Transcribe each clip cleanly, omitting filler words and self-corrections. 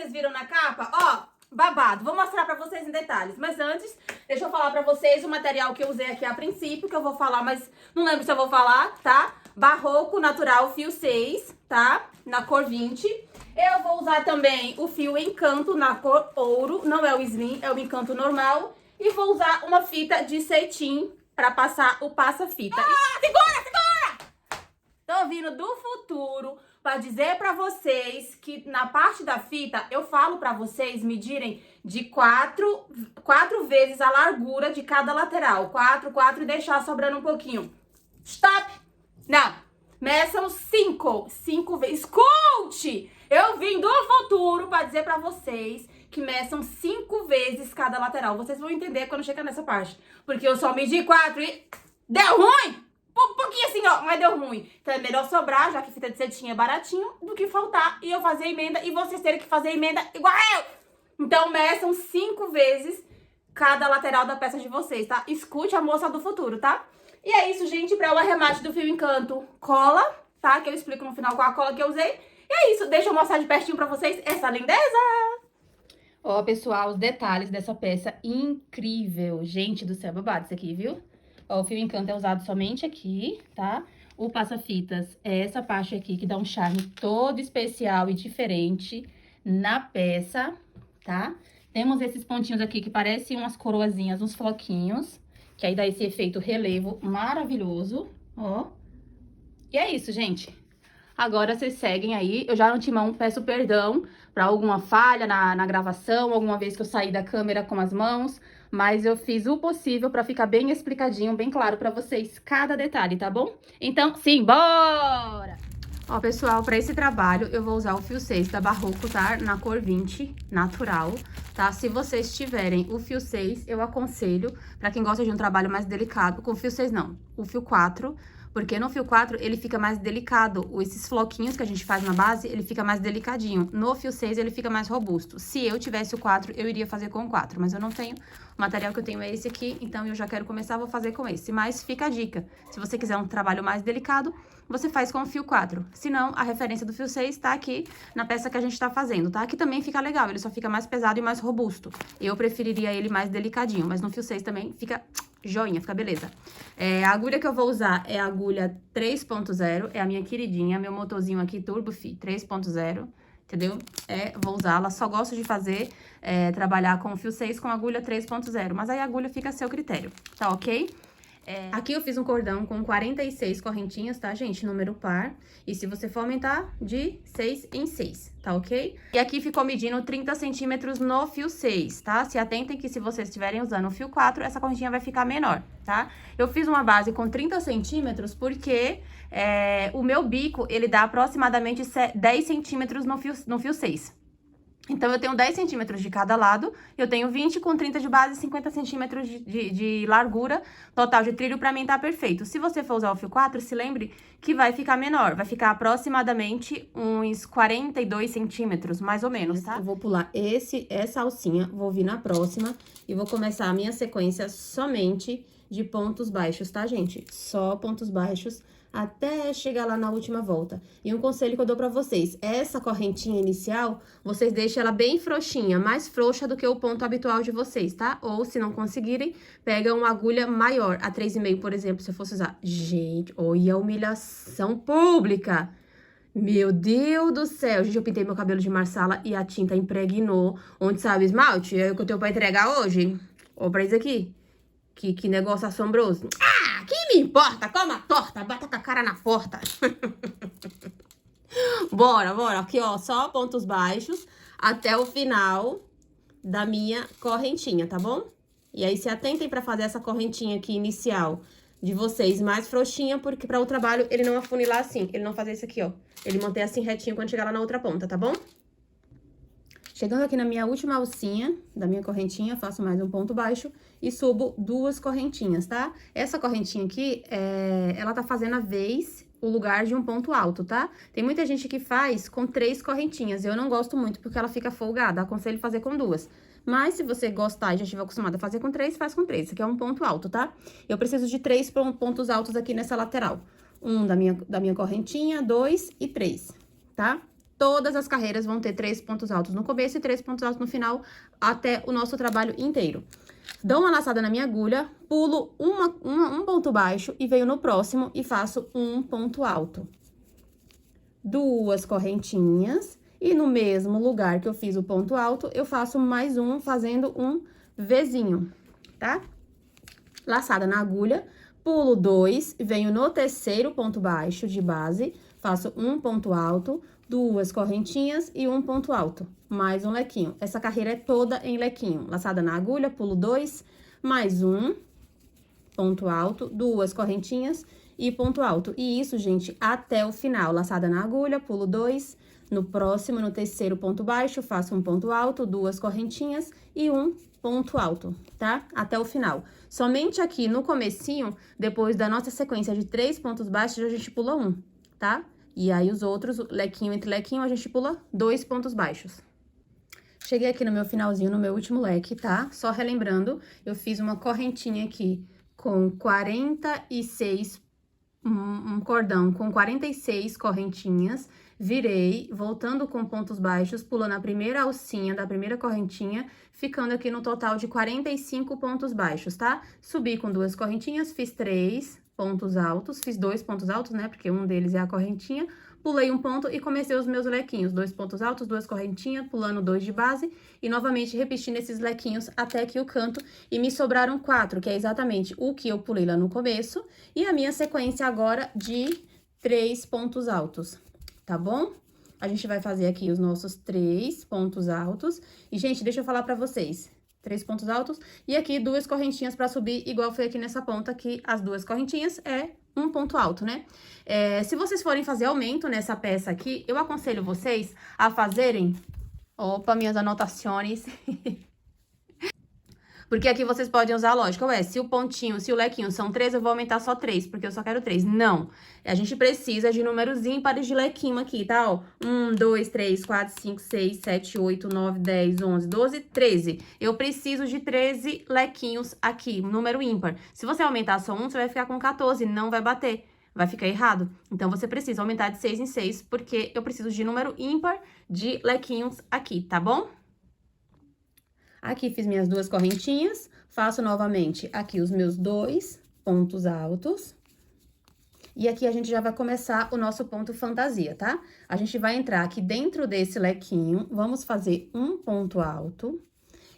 vocês viram na capa, ó, babado. Vou mostrar pra vocês em detalhes. Mas antes, deixa eu falar pra vocês o material que eu usei aqui a princípio, que eu vou falar, mas não lembro se eu vou falar, tá? Barroco Natural Fio 6, tá? Na cor 20. Eu vou usar também o fio Encanto na cor ouro, não é o Slim, é o Encanto normal. E vou usar uma fita de cetim pra passar o passa-fita. Ah, segura! Tô vindo do futuro pra dizer pra vocês que na parte da fita, eu falo pra vocês medirem de quatro vezes a largura de cada lateral. 4 e deixar sobrando um pouquinho. Stop! Não! Meçam 5 vezes. Escute! Eu vim do futuro pra dizer pra vocês que meçam 5 vezes cada lateral. Vocês vão entender quando chegar nessa parte. Porque eu só medi 4 e... deu ruim! Um pouquinho assim, ó, mas deu ruim. Então é melhor sobrar, já que fita de cetim é baratinho, do que faltar e eu fazer emenda e vocês terem que fazer emenda igual eu. Então meçam 5 vezes cada lateral da peça de vocês, tá? Escute a moça do futuro, tá? E é isso, gente, para o arremate do fio Encanto, cola, tá? Que eu explico no final qual a cola que eu usei. E é isso, deixa eu mostrar de pertinho pra vocês essa lindeza. Ó, pessoal, os detalhes dessa peça incrível. Gente do céu, babado isso aqui, viu? Ó, o fio Encanto é usado somente aqui, tá? O passa-fitas é essa parte aqui que dá um charme todo especial e diferente na peça, tá? Temos esses pontinhos aqui que parecem umas coroazinhas, uns floquinhos, que aí dá esse efeito relevo maravilhoso, ó. E é isso, gente. Agora vocês seguem aí. Eu já de antemão peço perdão pra alguma falha na gravação, alguma vez que eu saí da câmera com as mãos, mas eu fiz o possível pra ficar bem explicadinho, bem claro pra vocês cada detalhe, tá bom? Então, simbora! Ó, pessoal, pra esse trabalho eu vou usar o fio 6 da Barroco, tá? Na cor 20, natural, tá? Se vocês tiverem o fio 6, eu aconselho, pra quem gosta de um trabalho mais delicado, com o fio 6 não, o fio 4, porque no fio 4 ele fica mais delicado, esses floquinhos que a gente faz na base, ele fica mais delicadinho. No fio 6 ele fica mais robusto. Se eu tivesse o 4, eu iria fazer com o 4, mas eu não tenho. O material que eu tenho é esse aqui, então eu já quero começar, vou fazer com esse. Mas fica a dica, se você quiser um trabalho mais delicado, você faz com o fio 4. Se não, a referência do fio 6 tá aqui na peça que a gente tá fazendo, tá? Aqui também fica legal, ele só fica mais pesado e mais robusto. Eu preferiria ele mais delicadinho, mas no fio 6 também fica joinha, fica beleza. A agulha que eu vou usar é a agulha 3.0, é a minha queridinha, meu motorzinho aqui, Turbo Fi 3.0, entendeu? Vou usá-la, só gosto de fazer, trabalhar com o fio 6 com agulha 3.0, mas aí a agulha fica a seu critério, tá ok? Aqui eu fiz um cordão com 46 correntinhas, tá, gente? Número par. E se você for aumentar, de 6 em 6, tá ok? E aqui ficou medindo 30 centímetros no fio 6, tá? Se atentem que se vocês estiverem usando o fio 4, essa correntinha vai ficar menor, tá? Eu fiz uma base com 30 centímetros porque o meu bico, ele dá aproximadamente 10 centímetros no fio 6. Então, eu tenho 10 centímetros de cada lado, eu tenho 20 com 30 de base, 50 centímetros de largura, total de trilho, pra mim tá perfeito. Se você for usar o fio 4, se lembre que vai ficar menor, vai ficar aproximadamente uns 42 centímetros, mais ou menos, tá? Eu vou pular essa alcinha, vou vir na próxima e vou começar a minha sequência somente de pontos baixos, tá, gente? Só pontos baixos até chegar lá na última volta. E um conselho que eu dou pra vocês, essa correntinha inicial, vocês deixem ela bem frouxinha, mais frouxa do que o ponto habitual de vocês, tá? Ou, se não conseguirem, pega uma agulha maior, a 3,5, por exemplo, se eu fosse usar. Gente, olha a humilhação pública! Meu Deus do céu! Gente, eu pintei meu cabelo de marsala e a tinta impregnou. Onde sai o esmalte? É o que eu tenho pra entregar hoje? Ó, pra isso aqui. Que negócio assombroso. Ah, que me importa? Coma torta, bata com a cara na porta. Bora. Aqui, ó, só pontos baixos até o final da minha correntinha, tá bom? E aí, se atentem pra fazer essa correntinha aqui inicial de vocês mais frouxinha, porque pra o trabalho ele não afunilar assim, ele não fazer isso aqui, ó. Ele manter assim retinho quando chegar lá na outra ponta, tá bom? Chegando aqui na minha última alcinha da minha correntinha, faço mais um ponto baixo e subo 2 correntinhas, tá? Essa correntinha aqui, ela tá fazendo a vez, o lugar de um ponto alto, tá? Tem muita gente que faz com 3 correntinhas, eu não gosto muito porque ela fica folgada, aconselho fazer com 2. Mas se você gostar e já estiver acostumado a fazer com 3, faz com 3, isso aqui é um ponto alto, tá? Eu preciso de 3 pontos altos aqui nessa lateral. Um da minha correntinha, 2 e 3, tá? Todas as carreiras vão ter 3 pontos altos no começo e 3 pontos altos no final, até o nosso trabalho inteiro. Dou uma laçada na minha agulha, pulo um ponto baixo e venho no próximo e faço um ponto alto. 2 correntinhas e no mesmo lugar que eu fiz o ponto alto, eu faço mais um fazendo um Vzinho, tá? Laçada na agulha, pulo 2, venho no terceiro ponto baixo de base, faço um ponto alto, 2 correntinhas e um ponto alto, mais um lequinho. Essa carreira é toda em lequinho. Laçada na agulha, pulo 2, mais um ponto alto, 2 correntinhas e ponto alto. E isso, gente, até o final. Laçada na agulha, pulo 2, no próximo, no terceiro ponto baixo, faço um ponto alto, 2 correntinhas e um ponto alto, tá? Até o final. Somente aqui no comecinho, depois da nossa sequência de 3 pontos baixos, a gente pula um, tá? E aí, os outros, lequinho entre lequinho, a gente pula 2 pontos baixos. Cheguei aqui no meu finalzinho, no meu último leque, tá? Só relembrando, eu fiz uma correntinha aqui com 46, um cordão com 46 correntinhas, virei, voltando com pontos baixos, pulando a primeira alcinha da primeira correntinha, ficando aqui no total de 45 pontos baixos, tá? Subi com 2 correntinhas, fiz 3 pontos altos, fiz 2 pontos altos, né? Porque um deles é a correntinha, pulei um ponto e comecei os meus lequinhos, 2 pontos altos, 2 correntinhas, pulando 2 de base e novamente repetindo esses lequinhos até aqui o canto e me sobraram 4, que é exatamente o que eu pulei lá no começo e a minha sequência agora de 3 pontos altos, tá bom? A gente vai fazer aqui os nossos 3 pontos altos e, gente, deixa eu falar pra vocês. 3 pontos altos e aqui 2 correntinhas pra subir, igual foi aqui nessa ponta, que as 2 correntinhas é um ponto alto, né? Se vocês forem fazer aumento nessa peça aqui, eu aconselho vocês a fazerem... Opa, minhas anotações. Porque aqui vocês podem usar a lógica, ué, se o pontinho, se o lequinho são 3, eu vou aumentar só 3, porque eu só quero 3. Não, a gente precisa de números ímpares de lequinho aqui, tá? Ó, 1, 2, 3, 4, 5, 6, 7, 8, 9, 10, 11, 12, 13. Eu preciso de 13 lequinhos aqui, número ímpar. Se você aumentar só um, você vai ficar com 14, não vai bater. Vai ficar errado. Então, você precisa aumentar de 6 em 6, porque eu preciso de número ímpar de lequinhos aqui, tá bom? Aqui fiz minhas 2 correntinhas, faço novamente aqui os meus 2 pontos altos. E aqui a gente já vai começar o nosso ponto fantasia, tá? A gente vai entrar aqui dentro desse lequinho, vamos fazer um ponto alto.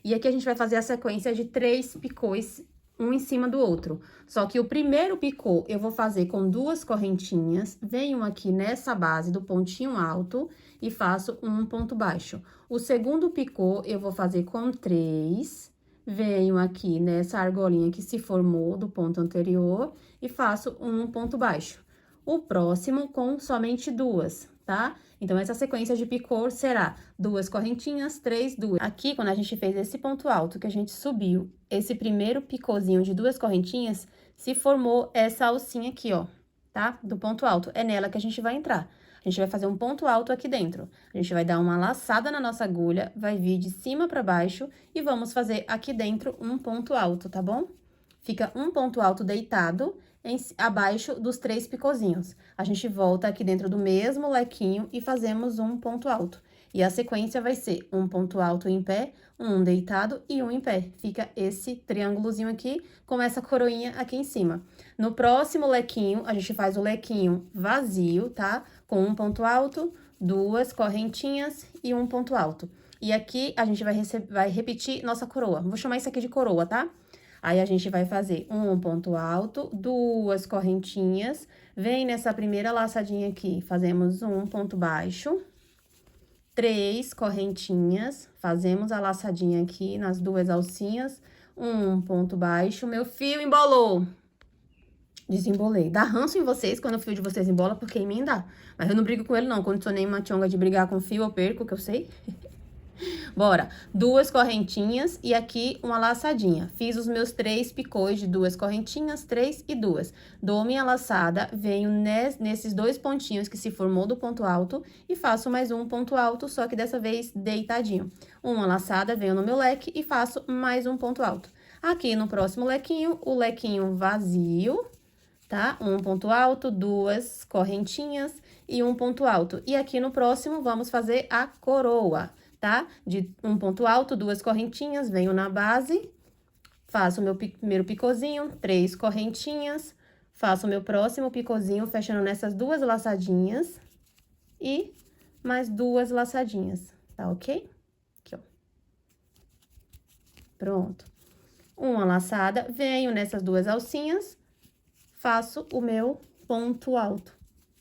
E aqui a gente vai fazer a sequência de 3 picôs, um em cima do outro. Só que o primeiro picô eu vou fazer com 2 correntinhas, venho aqui nessa base do pontinho alto e faço um ponto baixo. O segundo picô eu vou fazer com 3, venho aqui nessa argolinha que se formou do ponto anterior e faço um ponto baixo. O próximo com somente 2, tá? Então, essa sequência de picô será 2 correntinhas, 3, 2. Aqui, quando a gente fez esse ponto alto que a gente subiu, esse primeiro picôzinho de 2 correntinhas, se formou essa alcinha aqui, ó, tá? Do ponto alto. É nela que a gente vai entrar. A gente vai fazer um ponto alto aqui dentro. A gente vai dar uma laçada na nossa agulha, vai vir de cima pra baixo e vamos fazer aqui dentro um ponto alto, tá bom? Fica um ponto alto deitado abaixo dos 3 picôzinhos. A gente volta aqui dentro do mesmo lequinho e fazemos um ponto alto. E a sequência vai ser um ponto alto em pé, um deitado e um em pé. Fica esse triângulozinho aqui com essa coroinha aqui em cima. No próximo lequinho, a gente faz o lequinho vazio, tá? Com um ponto alto, 2 correntinhas e um ponto alto. E aqui a gente vai repetir nossa coroa. Vou chamar isso aqui de coroa, tá? Aí, a gente vai fazer um ponto alto, 2 correntinhas, vem nessa primeira laçadinha aqui, fazemos um ponto baixo, 3 correntinhas, fazemos a laçadinha aqui nas 2 alcinhas, um ponto baixo, meu fio embolou. Desembolei. Dá ranço em vocês quando o fio de vocês embola, porque em mim dá. Mas eu não brigo com ele, não. Quando sou nem uma tchonga de brigar com fio, eu perco, que eu sei. Bora, 2 correntinhas e aqui uma laçadinha. Fiz os meus 3 picôs de 2 correntinhas, 3 e 2. Dou minha laçada, venho nesses 2 pontinhos que se formou do ponto alto e faço mais um ponto alto, só que dessa vez deitadinho. Uma laçada, venho no meu leque e faço mais um ponto alto. Aqui no próximo lequinho, o lequinho vazio, tá? Um ponto alto, duas correntinhas e um ponto alto. E aqui no próximo, vamos fazer a coroa, tá? De um ponto alto, duas correntinhas, venho na base, faço o meu primeiro picôzinho, 3 correntinhas, faço o meu próximo picôzinho, fechando nessas duas laçadinhas e mais duas laçadinhas, tá ok? Aqui, ó. Pronto. Uma laçada, venho nessas duas alcinhas, faço o meu ponto alto.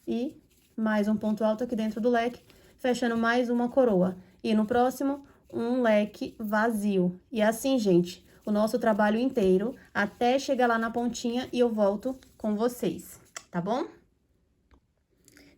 E mais um ponto alto aqui dentro do leque, fechando mais uma coroa. E no próximo, um leque vazio. E assim, gente, o nosso trabalho inteiro, até chegar lá na pontinha e eu volto com vocês, tá bom?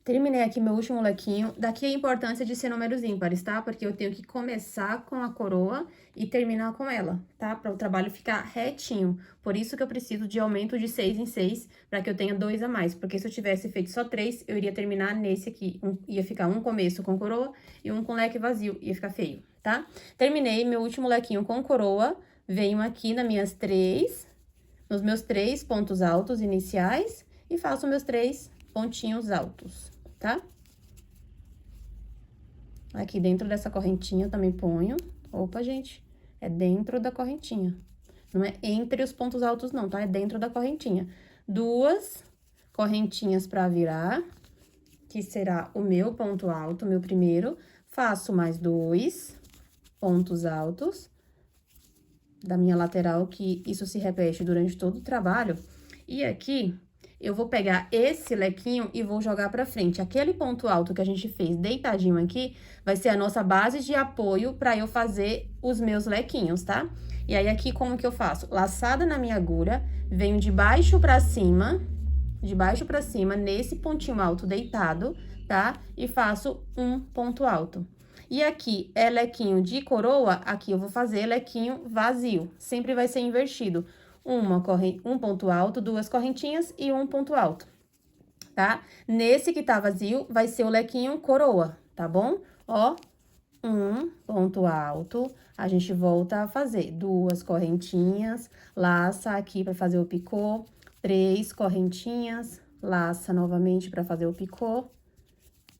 Terminei aqui meu último lequinho. Daqui a importância de ser números ímpares, tá? Porque eu tenho que começar com a coroa e terminar com ela, tá? Para o trabalho ficar retinho. Por isso que eu preciso de aumento de 6 em 6, para que eu tenha 2 a mais. Porque se eu tivesse feito só 3, eu iria terminar nesse aqui. Ia ficar um começo com coroa e um com leque vazio. Ia ficar feio, tá? Terminei meu último lequinho com coroa. Venho aqui nas nos meus 3 pontos altos iniciais e faço meus 3 pontinhos altos, tá? Aqui dentro dessa correntinha eu também ponho. Opa, gente, é dentro da correntinha. Não é entre os pontos altos, não, tá? É dentro da correntinha. Duas correntinhas pra virar, que será o meu ponto alto, meu primeiro. Faço mais 2 pontos altos da minha lateral, que isso se repete durante todo o trabalho. E aqui, eu vou pegar esse lequinho e vou jogar pra frente. Aquele ponto alto que a gente fez deitadinho aqui, vai ser a nossa base de apoio pra eu fazer os meus lequinhos, tá? E aí, aqui, como que eu faço? Laçada na minha agulha, venho de baixo pra cima, nesse pontinho alto deitado, tá? E faço um ponto alto. E aqui é lequinho de coroa, aqui eu vou fazer lequinho vazio. Sempre vai ser invertido. Um ponto alto, duas correntinhas e um ponto alto, tá? Nesse que tá vazio, vai ser o lequinho coroa, tá bom? Ó, um ponto alto, a gente volta a fazer duas correntinhas, laça aqui pra fazer o picô, 3 correntinhas, laça novamente pra fazer o picô,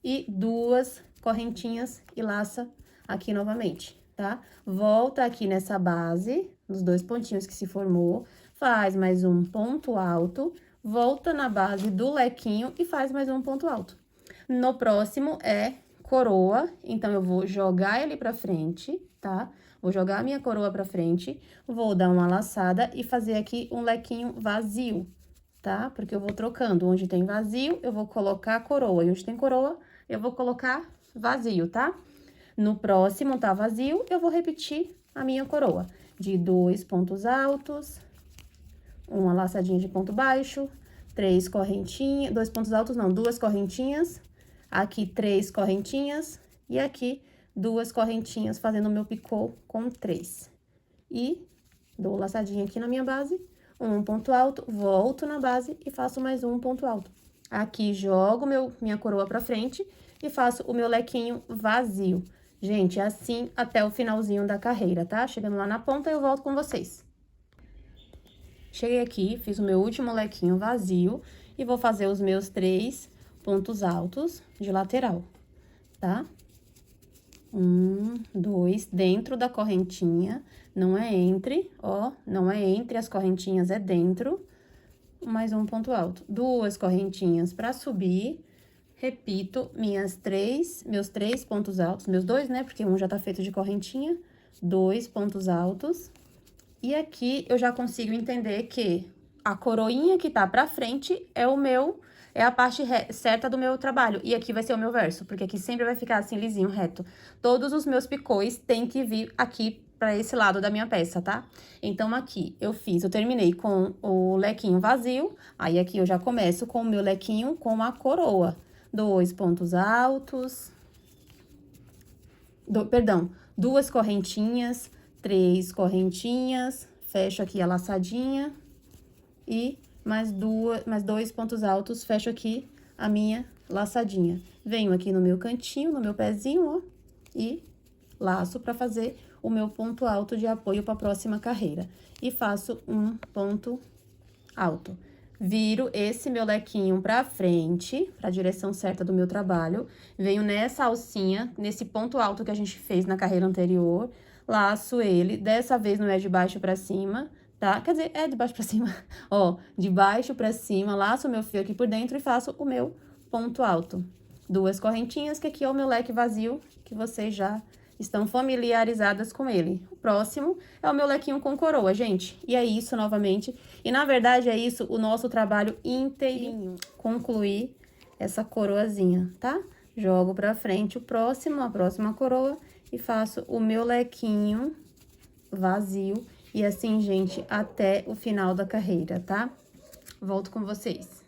e duas correntinhas e laça aqui novamente, tá? Volta aqui nessa base, nos 2 pontinhos que se formou, faz mais um ponto alto, volta na base do lequinho e faz mais um ponto alto. No próximo é coroa, então eu vou jogar ele pra frente, tá? Vou jogar a minha coroa pra frente, vou dar uma laçada e fazer aqui um lequinho vazio, tá? Porque eu vou trocando, onde tem vazio, eu vou colocar a coroa, e onde tem coroa, eu vou colocar vazio, tá? No próximo tá vazio, eu vou repetir a minha coroa. De 2 pontos altos, uma laçadinha de ponto baixo, 3 correntinhas, 2 pontos altos não, 2 correntinhas, aqui 3 correntinhas e aqui 2 correntinhas, fazendo o meu picô com 3. E dou laçadinha aqui na minha base, um ponto alto, volto na base e faço mais um ponto alto. Aqui, jogo minha coroa pra frente e faço o meu lequinho vazio. Gente, é assim até o finalzinho da carreira, tá? Chegando lá na ponta, eu volto com vocês. Cheguei aqui, fiz o meu último lequinho vazio e vou fazer os meus 3 pontos altos de lateral, tá? 1, 2, dentro da correntinha, não é entre, ó, não é entre as correntinhas, é dentro. Mais um ponto alto. 2 correntinhas pra subir. Repito, meus 3 pontos altos, meus 2, né? Porque um já tá feito de correntinha. 2 pontos altos. E aqui eu já consigo entender que a coroinha que tá pra frente é a parte certa do meu trabalho. E aqui vai ser o meu verso, porque aqui sempre vai ficar assim, lisinho, reto. Todos os meus picôs têm que vir aqui pra esse lado da minha peça, tá? Então, aqui eu terminei com o lequinho vazio, aí aqui eu já começo com o meu lequinho com a coroa. 2 pontos altos, perdão, 2 correntinhas, 3 correntinhas, fecho aqui a laçadinha e mais 2 pontos altos, fecho aqui a minha laçadinha. Venho aqui no meu cantinho, no meu pezinho, ó, e laço pra fazer o meu ponto alto de apoio para a próxima carreira. E faço um ponto alto. viro esse meu lequinho pra frente, pra direção certa do meu trabalho, venho nessa alcinha, nesse ponto alto que a gente fez na carreira anterior, laço ele, dessa vez não é de baixo pra cima, tá? Quer dizer, é de baixo pra cima, ó, de baixo pra cima, laço o meu fio aqui por dentro e faço o meu ponto alto. 2 correntinhas, que aqui é o meu leque vazio, que vocês já estão familiarizadas com ele. O próximo é o meu lequinho com coroa, gente. E é isso novamente. E, na verdade, é isso o nosso trabalho inteirinho. Concluir essa coroazinha, tá? Jogo pra frente a próxima coroa e faço o meu lequinho vazio. E assim, gente, até o final da carreira, tá? Volto com vocês.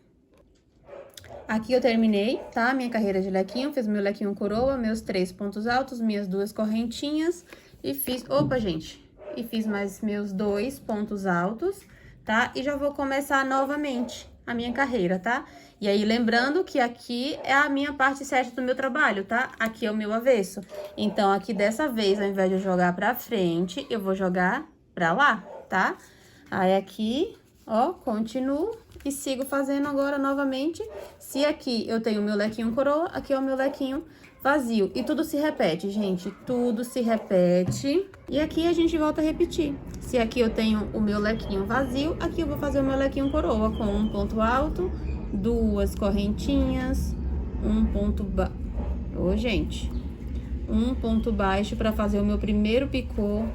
Aqui eu terminei, tá? Minha carreira de lequinho, fiz meu lequinho coroa, meus 3 pontos altos, minhas 2 correntinhas e fiz... Opa, gente! E fiz mais meus 2 pontos altos, tá? E já vou começar novamente a minha carreira, tá? E aí, lembrando que aqui é a minha parte certa do meu trabalho, tá? Aqui é o meu avesso. Então, aqui dessa vez, ao invés de eu jogar pra frente, eu vou jogar pra lá, tá? Aí, aqui, ó, continuo. E sigo fazendo agora novamente. Se aqui eu tenho o meu lequinho coroa, aqui é o meu lequinho vazio. E tudo se repete, gente. Tudo se repete. E aqui a gente volta a repetir. Se aqui eu tenho o meu lequinho vazio, aqui eu vou fazer o meu lequinho coroa com um ponto alto, 2 correntinhas, um ponto baixo. Ô, gente. Um ponto baixo para fazer o meu primeiro picô.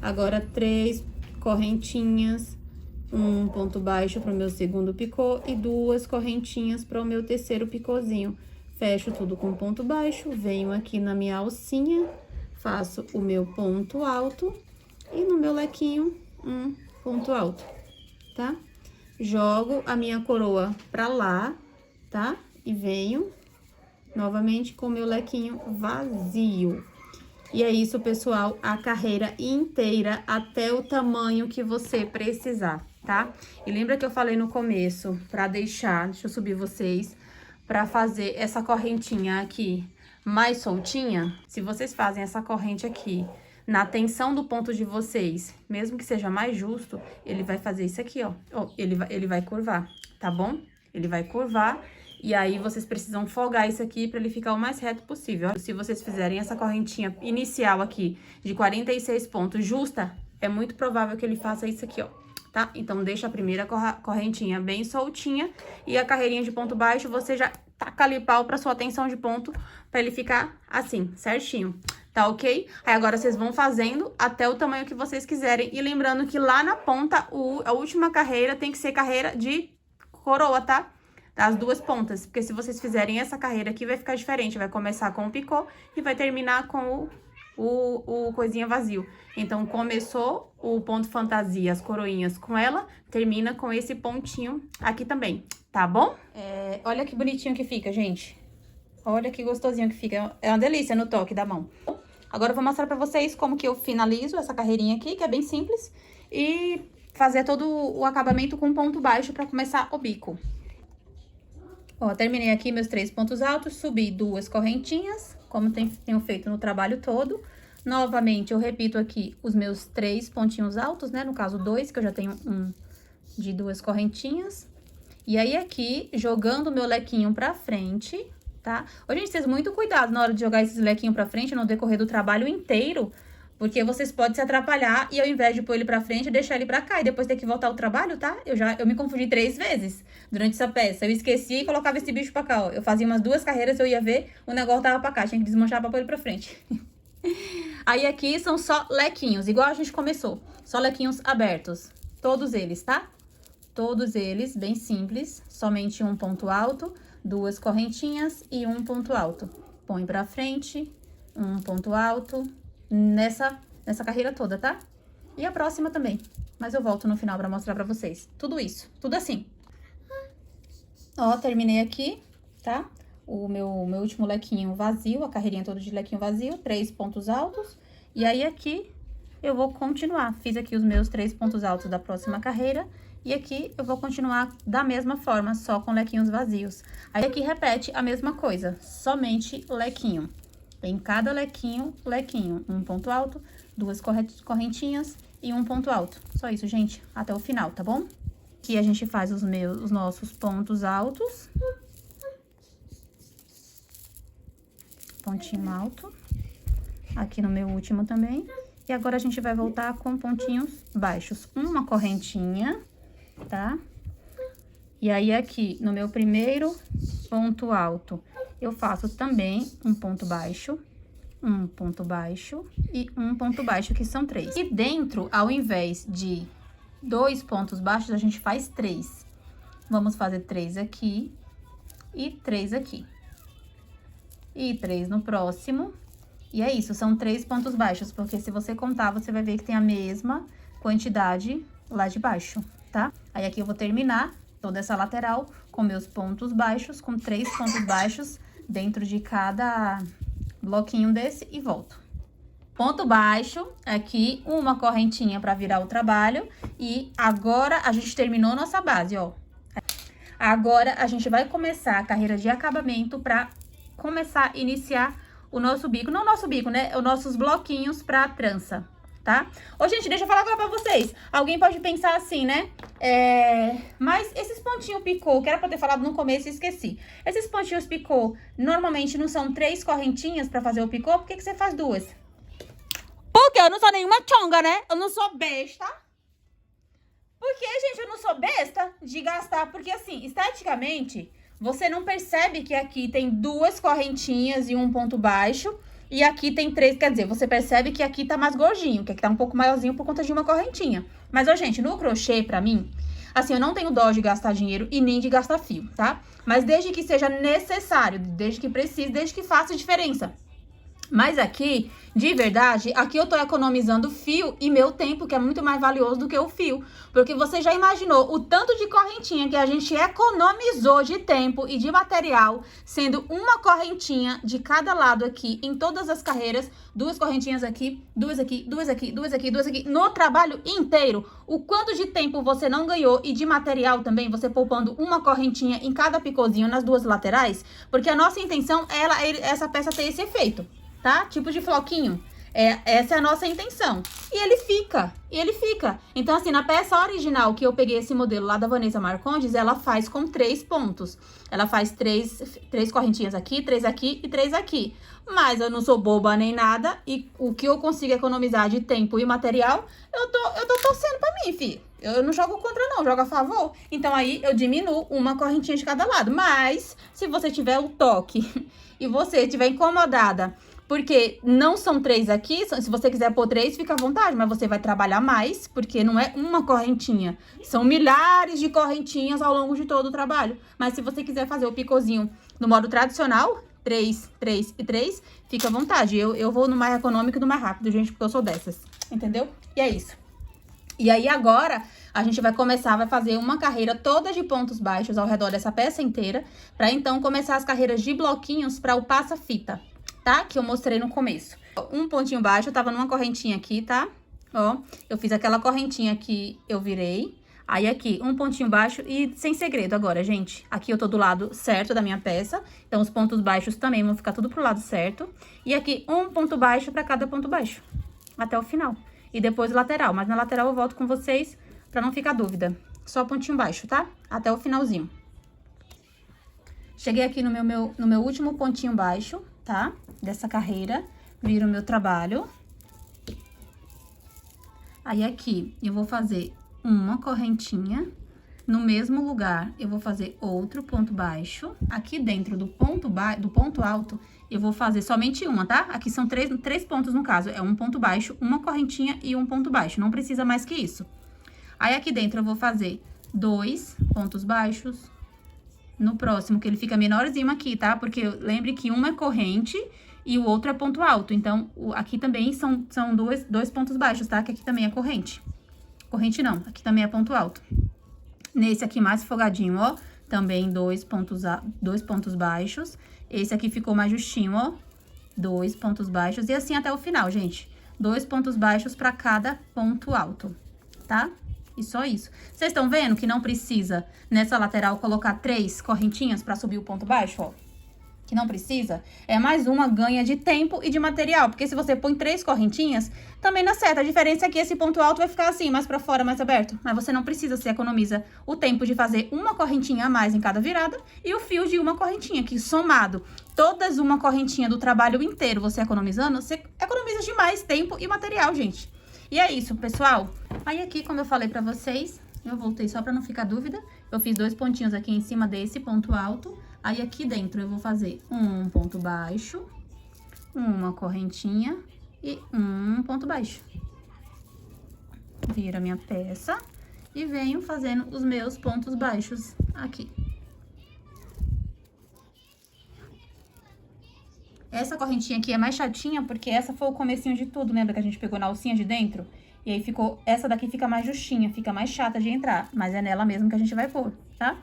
Agora 3 correntinhas. Um ponto baixo para o meu segundo picô e 2 correntinhas para o meu terceiro picôzinho. Fecho tudo com ponto baixo, venho aqui na minha alcinha, faço o meu ponto alto e no meu lequinho um ponto alto, tá? Jogo a minha coroa para lá, tá? E venho novamente com o meu lequinho vazio. E é isso, pessoal, a carreira inteira até o tamanho que você precisar, tá? E lembra que eu falei no começo, deixa eu subir vocês, pra fazer essa correntinha aqui mais soltinha, se vocês fazem essa corrente aqui na tensão do ponto de vocês, mesmo que seja mais justo, ele vai fazer isso aqui, ó. Ele vai curvar, tá bom? Ele vai curvar. E aí, vocês precisam folgar isso aqui pra ele ficar o mais reto possível. Se vocês fizerem essa correntinha inicial aqui de 46 pontos justa, é muito provável que ele faça isso aqui, ó, tá? Então, deixa a primeira correntinha bem soltinha e a carreirinha de ponto baixo, você já taca ali pau pra sua tensão de ponto, pra ele ficar assim, certinho, tá ok? Aí, agora, vocês vão fazendo até o tamanho que vocês quiserem. E lembrando que lá na ponta, a última carreira tem que ser carreira de coroa, tá? As 2 pontas, porque se vocês fizerem essa carreira aqui, vai ficar diferente. Vai começar com o picô e vai terminar com o coisinha vazio. Então, começou o ponto fantasia, as coroinhas com ela, termina com esse pontinho aqui também, tá bom? Olha que bonitinho que fica, gente. Olha que gostosinho que fica. É uma delícia no toque da mão. Agora, eu vou mostrar pra vocês como que eu finalizo essa carreirinha aqui, que é bem simples. E fazer todo o acabamento com ponto baixo pra começar o bico. Ó, terminei aqui meus 3 pontos altos, subi 2 correntinhas, como tenho feito no trabalho todo. Novamente, eu repito aqui os meus 3 pontinhos altos, né? No caso, 2, que eu já tenho um de 2 correntinhas. E aí, aqui, jogando o meu lequinho pra frente, tá? Ô, gente, vocês muito cuidado na hora de jogar esses lequinhos pra frente no decorrer do trabalho inteiro, porque vocês podem se atrapalhar e ao invés de pôr ele pra frente, deixar ele pra cá e depois ter que voltar ao trabalho, tá? Eu me confundi 3 vezes durante essa peça. Eu esqueci e colocava esse bicho pra cá, ó. Eu fazia umas 2 carreiras, eu ia ver, o negócio tava pra cá. Tinha que desmanchar pra pôr ele pra frente. Aí aqui são só lequinhos, igual a gente começou. Só lequinhos abertos. Todos eles, tá? Todos eles, bem simples. Somente um ponto alto, 2 correntinhas e um ponto alto. Põe pra frente, um ponto alto. Nessa carreira toda, tá? E a próxima também. Mas eu volto no final pra mostrar pra vocês. Tudo isso, tudo assim. Ó, terminei aqui, tá? O meu último lequinho vazio, a carreirinha toda de lequinho vazio, 3 pontos altos. E aí, aqui, eu vou continuar. Fiz aqui os meus 3 pontos altos da próxima carreira. E aqui, eu vou continuar da mesma forma, só com lequinhos vazios. Aí, aqui, repete a mesma coisa, somente lequinho. Em cada lequinho, um ponto alto, 2 correntinhas e um ponto alto. Só isso, gente, até o final, tá bom? Aqui a gente faz os nossos pontos altos. Pontinho alto. Aqui no meu último também. E agora a gente vai voltar com pontinhos baixos. Uma correntinha, tá? E aí, aqui no meu primeiro ponto alto, eu faço também um ponto baixo e um ponto baixo, que são 3. E dentro, ao invés de 2 pontos baixos, a gente faz 3. Vamos fazer 3 aqui e 3 aqui. E 3 no próximo. E é isso, são 3 pontos baixos, porque se você contar, você vai ver que tem a mesma quantidade lá de baixo, tá? Aí, aqui eu vou terminar toda essa lateral com meus pontos baixos, com 3 pontos baixos dentro de cada bloquinho desse e volto. Ponto baixo, aqui, uma correntinha para virar o trabalho. E agora, a gente terminou nossa base, ó. Agora, a gente vai começar a carreira de acabamento para começar a iniciar o nosso bico. Não o nosso bico, né? Os nossos bloquinhos pra trança, tá? Ô, gente, deixa eu falar agora pra vocês. Alguém pode pensar assim, né? Mas esses pontinhos picô, que era pra ter falado no começo e esqueci. Esses pontinhos picô, normalmente não são 3 correntinhas pra fazer o picô? Por que você faz 2? Porque eu não sou nenhuma chonga, né? Eu não sou besta. Porque, gente, eu não sou besta de gastar. Porque, assim, esteticamente, você não percebe que aqui tem 2 correntinhas e um ponto baixo. E aqui tem 3, quer dizer, você percebe que aqui tá mais gordinho, que aqui tá um pouco maiorzinho por conta de uma correntinha. Mas, ó, gente, no crochê, pra mim, assim, eu não tenho dó de gastar dinheiro e nem de gastar fio, tá? Mas desde que seja necessário, desde que precise, desde que faça diferença. Mas aqui, de verdade, aqui eu tô economizando fio e meu tempo, que é muito mais valioso do que o fio. Porque você já imaginou o tanto de correntinha que a gente economizou de tempo e de material, sendo uma correntinha de cada lado aqui, em todas as carreiras, 2 correntinhas aqui, 2 aqui, 2 aqui, 2 aqui, 2 aqui, no trabalho inteiro. O quanto de tempo você não ganhou e de material também, você poupando uma correntinha em cada picôzinho nas 2 laterais, porque a nossa intenção é essa peça ter esse efeito. Tá? Tipo de floquinho. Essa é a nossa intenção. E ele fica. Então, assim, na peça original que eu peguei esse modelo lá da Vanessa Marcondes, ela faz com 3 pontos. Ela faz 3 correntinhas aqui, 3 aqui e 3 aqui. Mas eu não sou boba nem nada. E o que eu consigo economizar de tempo e material, eu tô torcendo pra mim, filho. Eu não jogo contra, não, jogo a favor. Então, aí, eu diminuo uma correntinha de cada lado. Mas, se você tiver o toque e você estiver incomodada, porque não são 3 aqui, se você quiser pôr 3, fica à vontade, mas você vai trabalhar mais, porque não é uma correntinha. São milhares de correntinhas ao longo de todo o trabalho. Mas se você quiser fazer o picôzinho no modo tradicional, 3, 3 e 3, fica à vontade. Eu vou no mais econômico e no mais rápido, gente, porque eu sou dessas, entendeu? E é isso. E aí, agora, a gente vai fazer uma carreira toda de pontos baixos ao redor dessa peça inteira, pra então começar as carreiras de bloquinhos para o passa-fita, tá? Que eu mostrei no começo. Um pontinho baixo, eu tava numa correntinha aqui, tá? Ó, eu fiz aquela correntinha que eu virei. Aí, aqui, um pontinho baixo e sem segredo agora, gente. Aqui eu tô do lado certo da minha peça, então os pontos baixos também vão ficar tudo pro lado certo. E aqui, um ponto baixo pra cada ponto baixo, até o final. E depois o lateral, mas na lateral eu volto com vocês pra não ficar dúvida. Só pontinho baixo, tá? Até o finalzinho. Cheguei aqui no meu último pontinho baixo, tá? Dessa carreira, viro o meu trabalho. Aí, aqui, eu vou fazer uma correntinha. No mesmo lugar, eu vou fazer outro ponto baixo. Aqui dentro do ponto alto, eu vou fazer somente uma, tá? Aqui são 3 pontos no caso. É um ponto baixo, uma correntinha e um ponto baixo. Não precisa mais que isso. Aí, aqui dentro, eu vou fazer 2 pontos baixos. No próximo, que ele fica menorzinho aqui, tá? Porque lembre que uma é corrente e o outro é ponto alto. Então, aqui também são 2 pontos baixos, tá? Que aqui também é corrente. Corrente não, aqui também é ponto alto. Nesse aqui mais folgadinho, ó, também 2 pontos baixos. Esse aqui ficou mais justinho, ó, 2 pontos baixos. E assim até o final, gente. 2 pontos baixos pra cada ponto alto, tá? E só isso. Vocês estão vendo que não precisa, nessa lateral, colocar 3 correntinhas pra subir o ponto baixo, ó? que não precisa, é mais uma ganha de tempo e de material. Porque se você põe 3 correntinhas, também não acerta. A diferença é que esse ponto alto vai ficar assim, mais pra fora, mais aberto. Mas você não precisa, você economiza o tempo de fazer uma correntinha a mais em cada virada e o fio de uma correntinha, que somado todas uma correntinha do trabalho inteiro, você economizando, você economiza demais tempo e material, gente. E é isso, pessoal. Aí aqui, como eu falei pra vocês, eu voltei só pra não ficar dúvida, eu fiz 2 pontinhos aqui em cima desse ponto alto. Aí, aqui dentro, eu vou fazer um ponto baixo, uma correntinha e um ponto baixo. Viro a minha peça e venho fazendo os meus pontos baixos aqui. Essa correntinha aqui é mais chatinha porque essa foi o comecinho de tudo, lembra que a gente pegou na alcinha de dentro? E aí ficou, essa daqui fica mais justinha, fica mais chata de entrar, mas é nela mesmo que a gente vai pôr, tá?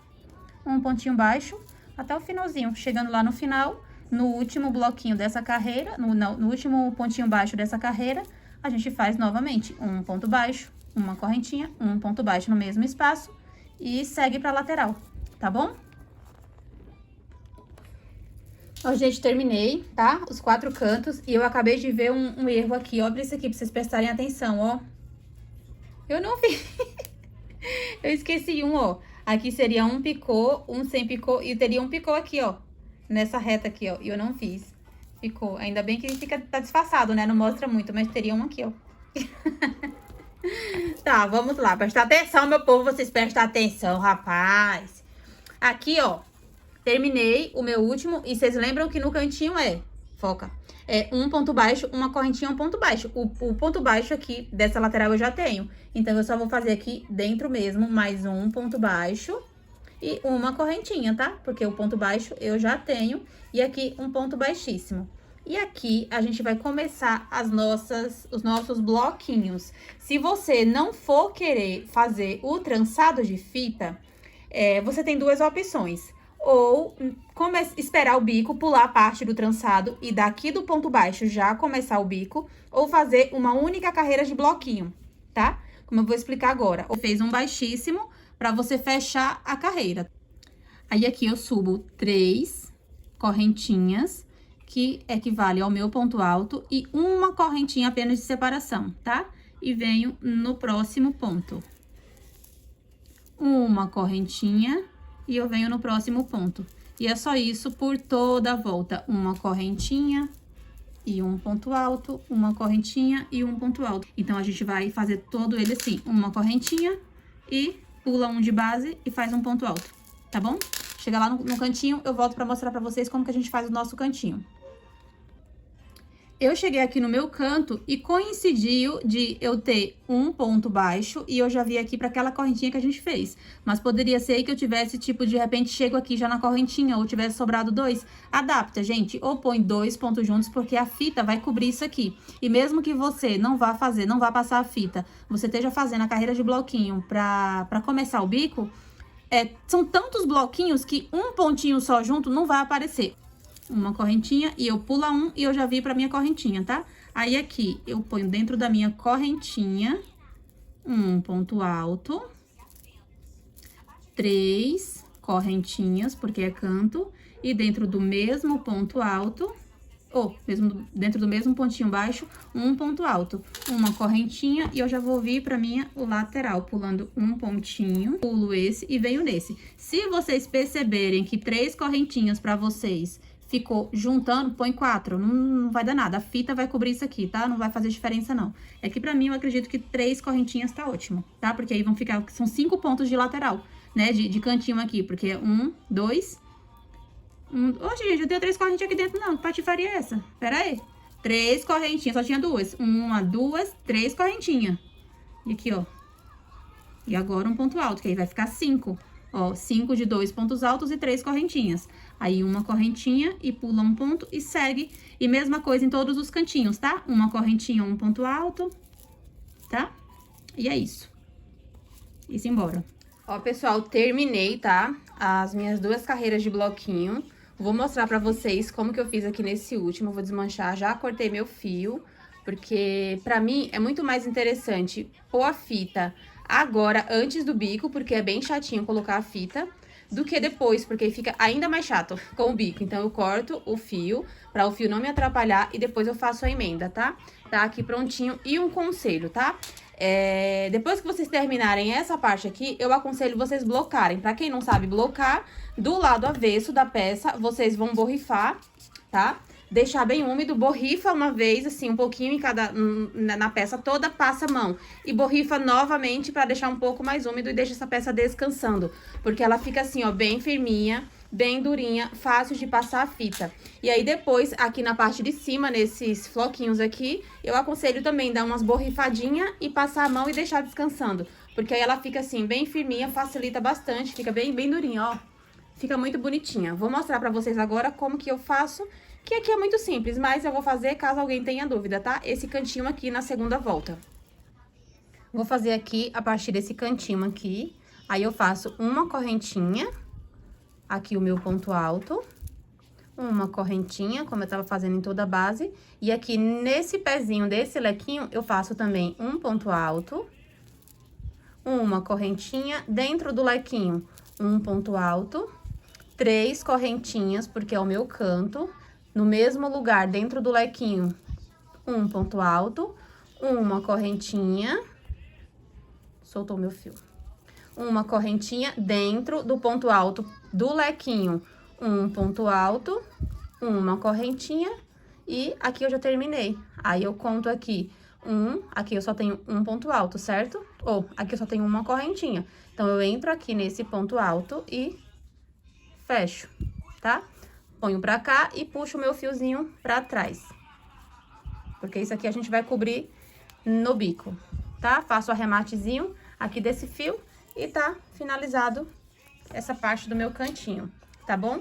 Um pontinho baixo até o finalzinho, chegando lá no final, no último bloquinho dessa carreira, no último pontinho baixo dessa carreira, a gente faz novamente um ponto baixo, uma correntinha, um ponto baixo no mesmo espaço e segue pra lateral, tá bom? Ó, gente, terminei, tá? Os 4 cantos e eu acabei de ver um erro aqui, ó, pra isso aqui, pra vocês prestarem atenção, ó. Eu não vi, eu esqueci um, ó. Aqui seria um picô, um sem picô e teria um picô aqui, ó. Nessa reta aqui, ó. E eu não fiz. Picô. Ainda bem que tá disfarçado, né? Não mostra muito, mas teria um aqui, ó. Tá, vamos lá. Prestar atenção, meu povo. Vocês prestem atenção, rapaz. Aqui, ó. Terminei o meu último. E vocês lembram que no cantinho foca. É um ponto baixo, uma correntinha, um ponto baixo. O ponto baixo aqui dessa lateral eu já tenho. Então, eu só vou fazer aqui dentro mesmo, mais um ponto baixo e uma correntinha, tá? Porque o ponto baixo eu já tenho. E aqui um ponto baixíssimo. E aqui a gente vai começar os nossos bloquinhos. Se você não for querer fazer o trançado de fita, você tem 2 opções. Ou esperar o bico, pular a parte do trançado e daqui do ponto baixo já começar o bico, ou fazer uma única carreira de bloquinho, tá? Como eu vou explicar agora. Eu fiz um baixíssimo pra você fechar a carreira. Aí, aqui eu subo 3 correntinhas, que equivale ao meu ponto alto, e uma correntinha apenas de separação, tá? E venho no próximo ponto. Uma correntinha. E eu venho no próximo ponto. E é só isso por toda a volta. Uma correntinha e um ponto alto, uma correntinha e um ponto alto. Então, a gente vai fazer todo ele assim. Uma correntinha e pula um de base e faz um ponto alto, tá bom? Chega lá no cantinho, eu volto pra mostrar pra vocês como que a gente faz o nosso cantinho. Eu cheguei aqui no meu canto e coincidiu de eu ter um ponto baixo e eu já vi aqui para aquela correntinha que a gente fez. Mas poderia ser que eu tivesse, tipo, de repente, chego aqui já na correntinha ou tivesse sobrado 2. Adapta, gente, ou põe 2 pontos juntos, porque a fita vai cobrir isso aqui. E mesmo que você não vá passar a fita, você esteja fazendo a carreira de bloquinho pra começar o bico, são tantos bloquinhos que um pontinho só junto não vai aparecer. Uma correntinha e eu pulo um e eu já vi pra minha correntinha, tá? Aí, aqui, eu ponho dentro da minha correntinha um ponto alto, 3 correntinhas, porque é canto, e dentro do mesmo ponto alto, dentro do mesmo pontinho baixo, um ponto alto, uma correntinha, e eu já vou vir pra minha lateral, pulando um pontinho, pulo esse e venho nesse. Se vocês perceberem que 3 correntinhas pra vocês ficou juntando, põe 4, não vai dar nada. A fita vai cobrir isso aqui, tá? Não vai fazer diferença, não. É que pra mim, eu acredito que 3 correntinhas tá ótimo, tá? Porque aí vão ficar, são 5 pontos de lateral, né? De cantinho aqui, porque é 1, 2... Oxe, gente, eu tenho 3 correntinhas aqui dentro, não. Que patifaria é essa? Pera aí. 3 correntinhas, só tinha 2. 1, 2, 3 correntinhas. E aqui, ó. E agora um ponto alto, que aí vai ficar 5. Ó, 5 de 2 pontos altos e 3 correntinhas. Aí, uma correntinha e pula um ponto e segue. E mesma coisa em todos os cantinhos, tá? Uma correntinha, um ponto alto, tá? E é isso. E simbora. Ó, pessoal, terminei, tá? As minhas 2 carreiras de bloquinho. Vou mostrar pra vocês como que eu fiz aqui nesse último. Vou desmanchar, já cortei meu fio, porque pra mim é muito mais interessante pôr a fita agora, antes do bico, porque é bem chatinho colocar a fita, do que depois, porque fica ainda mais chato com o bico. Então, eu corto o fio, pra o fio não me atrapalhar, e depois eu faço a emenda, tá? Tá aqui prontinho. E um conselho, tá? Depois que vocês terminarem essa parte aqui, eu aconselho vocês blocarem. Pra quem não sabe blocar, do lado avesso da peça, vocês vão borrifar, tá? Deixar bem úmido, borrifa uma vez, assim, um pouquinho em cada, na peça toda, passa a mão. E borrifa novamente pra deixar um pouco mais úmido e deixa essa peça descansando. Porque ela fica assim, ó, bem firminha, bem durinha, fácil de passar a fita. E aí depois, aqui na parte de cima, nesses floquinhos aqui, eu aconselho também dar umas borrifadinhas e passar a mão e deixar descansando. Porque aí ela fica assim, bem firminha, facilita bastante, fica bem durinha, ó. Fica muito bonitinha. Vou mostrar pra vocês agora como que eu faço, que aqui é muito simples, mas eu vou fazer caso alguém tenha dúvida, tá? Esse cantinho aqui na segunda volta. Vou fazer aqui a partir desse cantinho aqui, aí eu faço uma correntinha, aqui o meu ponto alto, uma correntinha, como eu tava fazendo em toda a base, e aqui nesse pezinho desse lequinho, eu faço também um ponto alto, uma correntinha, dentro do lequinho, um ponto alto, 3 correntinhas, porque é o meu canto, no mesmo lugar, dentro do lequinho, um ponto alto, uma correntinha, soltou meu fio, uma correntinha dentro do ponto alto do lequinho, um ponto alto, uma correntinha, e aqui eu já terminei. Aí, eu conto aqui aqui eu só tenho um ponto alto, certo? Ou, aqui eu só tenho uma correntinha. Então, eu entro aqui nesse ponto alto e fecho, tá? Ponho pra cá e puxo o meu fiozinho pra trás. Porque isso aqui a gente vai cobrir no bico, tá? Faço o arrematezinho aqui desse fio e tá finalizado essa parte do meu cantinho, tá bom?